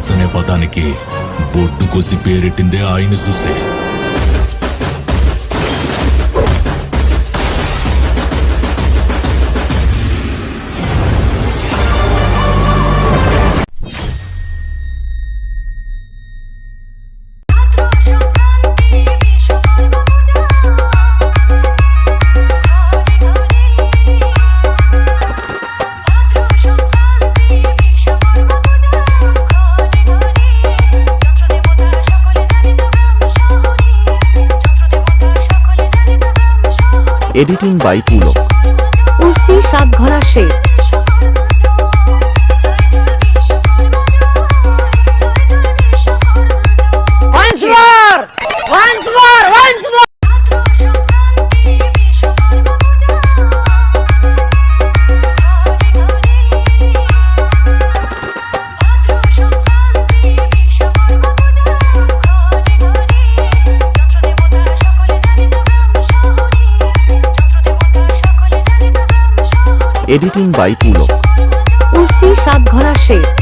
Boss అనే పదానికి బొడ్డు కోసి పేరెట్టిందే ఆయన చూసే. Editing by Pulak. Usti Satghara Sheikh. Editing by Pulak. Usti Satghara Sheikh.